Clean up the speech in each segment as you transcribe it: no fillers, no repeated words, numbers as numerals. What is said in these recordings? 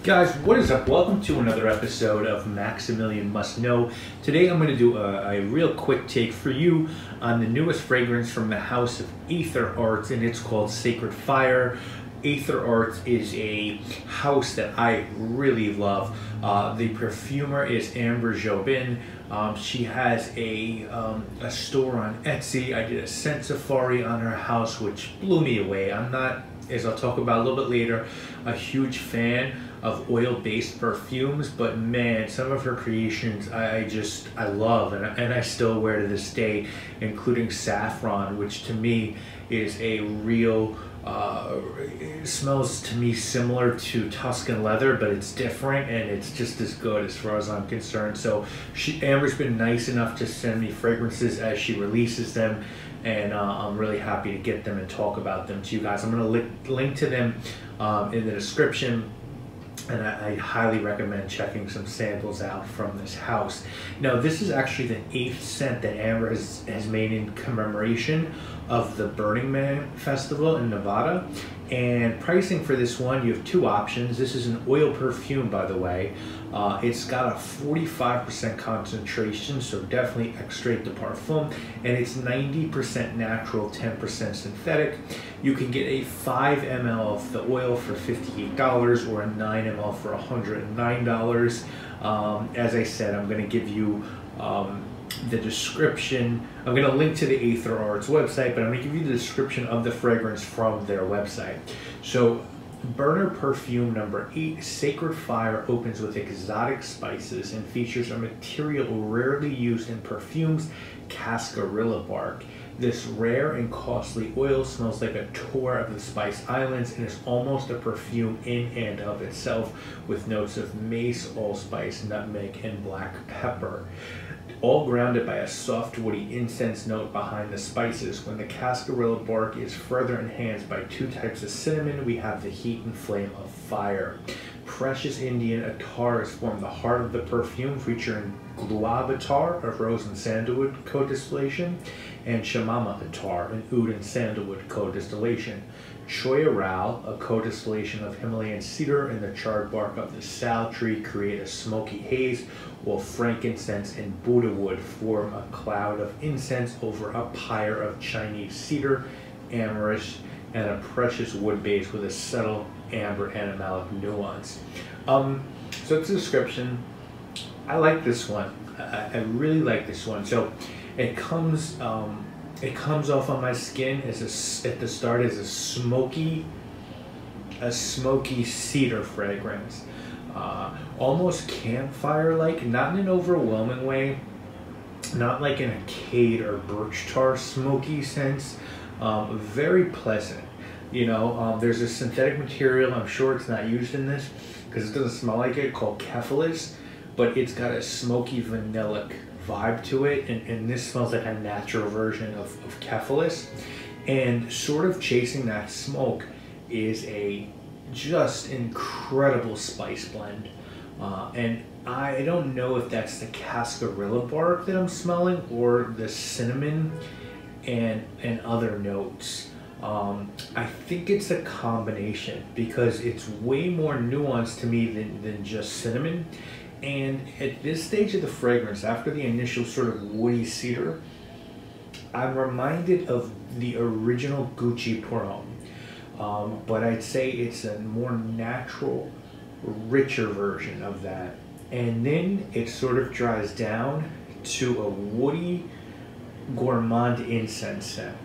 Guys, what is up? Welcome to another episode of Maximilian Must Know. Today I'm going to do a real quick take for you on the newest fragrance from the house of Aether Arts, and it's called Sacred Fire. Aether Arts is a house that I really love. The perfumer is Amber Jobin. She has a store on Etsy. I did a scent safari on her house, which blew me away. I'm not, as I'll talk about a little bit later, a huge fan of oil-based perfumes, but man, some of her creations I love, and I still wear to this day, including Saffron, which to me is a real it smells to me similar to Tuscan leather, but it's different and it's just as good as far as I'm concerned. So Amber's been nice enough to send me fragrances as she releases them, and I'm really happy to get them and talk about them to you guys. I'm going to link to them in the description, and I highly recommend checking some samples out from this house. Now, this is actually the 8th scent that Amber has made in commemoration of the Burning Man Festival in Nevada. And pricing for this one, you have two options. This is an oil perfume, by the way. It's got a 45% concentration, so definitely extrait de parfum, and it's 90% natural, 10% synthetic. You can get a 5 ml of the oil for $58 or a 9 ml for $109. As I said, I'm going to give you the description. I'm going to link to the Aether Arts website, but I'm going to give you the description of the fragrance from their website. So, Burner Perfume number 8, Sacred Fire, opens with exotic spices and features a material rarely used in perfumes, cascarilla bark. This rare and costly oil smells like a tour of the Spice Islands and is almost a perfume in and of itself, with notes of mace, allspice, nutmeg, and black pepper, all grounded by a soft woody incense note behind the spices. When the cascarilla bark is further enhanced by 2 types of cinnamon, we have the heat and flame of fire. Precious Indian attars form the heart of the perfume, featuring guava attar, a rose and sandalwood co-distillation, and shamama attar, an oud and sandalwood co-distillation. Choya Ral, a co-distillation of Himalayan cedar and the charred bark of the sal tree, create a smoky haze, while frankincense and Buddha wood form a cloud of incense over a pyre of Chinese cedar, amarish, and a precious wood base with a subtle amber animalic nuance. So it's a description. I like this one. I really like this one. So it comes off on my skin as at the start as a smoky cedar fragrance, almost campfire-like, not in an overwhelming way, not like an acade or birch tar smoky sense. Very pleasant. You know, there's a synthetic material, I'm sure it's not used in this because it doesn't smell like it, called Kephalis, but it's got a smoky vanillic vibe to it, and this smells like a natural version of Kephalis. And sort of chasing that smoke is a just incredible spice blend. And I don't know if that's the cascarilla bark that I'm smelling or the cinnamon and other notes. I think it's a combination because it's way more nuanced to me than just cinnamon. And at this stage of the fragrance, after the initial sort of woody cedar, I'm reminded of the original Gucci Pour Homme. But I'd say it's a more natural, richer version of that. And then it sort of dries down to a woody, gourmand incense scent.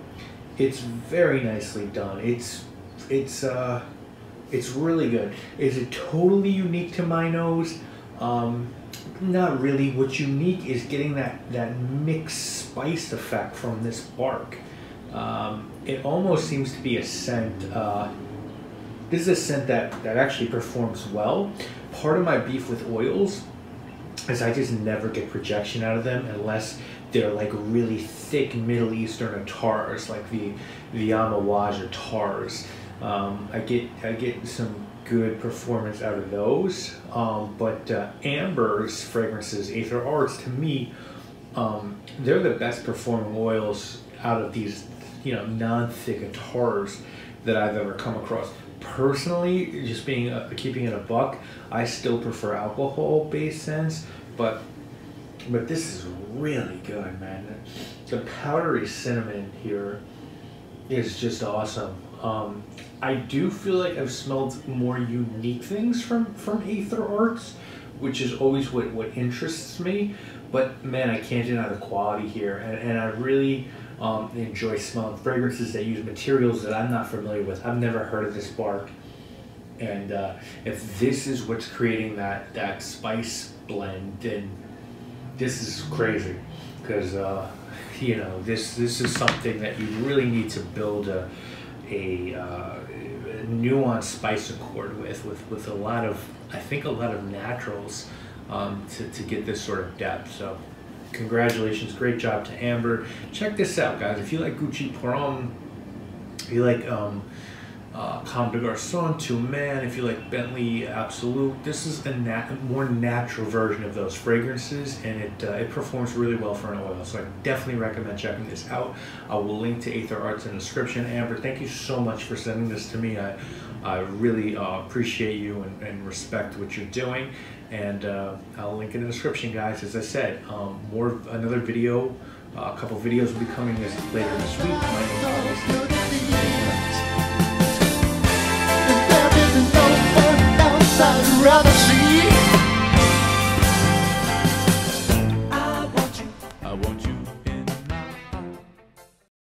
It's very nicely done. It's really good. Is it totally unique to my nose? Not really. What's unique is getting that mixed spice effect from this bark. It almost seems to be a scent. This is a scent that actually performs well. Part of my beef with oils is I just never get projection out of them unless they're like really thick Middle Eastern attars, like the Amouage attars. I get some good performance out of those. But Amber's fragrances, Aether Arts, to me, they're the best performing oils out of these, non-thick attars that I've ever come across. personally, just being keeping it a buck, I still prefer alcohol-based scents, but this is really good, man. The powdery cinnamon here is just awesome. I do feel like I've smelled more unique things from Aether Arts, which is always what interests me. But man, I can't deny the quality here, and I really enjoy smelling fragrances that use materials that I'm not familiar with. I've never heard of this bark, and if this is what's creating that spice blend, then this is crazy, because you know, this is something that you really need to build a nuanced spice accord with a lot of, I think, a lot of naturals to get this sort of depth. So congratulations, great job to Amber. Check this out, guys. If you like Gucci Porum, if you like Comme des Garçons, Two Man, if you like Bentley Absolute, this is a more natural version of those fragrances, and it performs really well for an oil. So I definitely recommend checking this out. I will link to Aether Arts in the description. Amber, thank you so much for sending this to me. I really appreciate you and respect what you're doing. And I'll link in the description, guys. As I said, another video, a couple videos will be coming later this week. My name is Alex. I'd rather see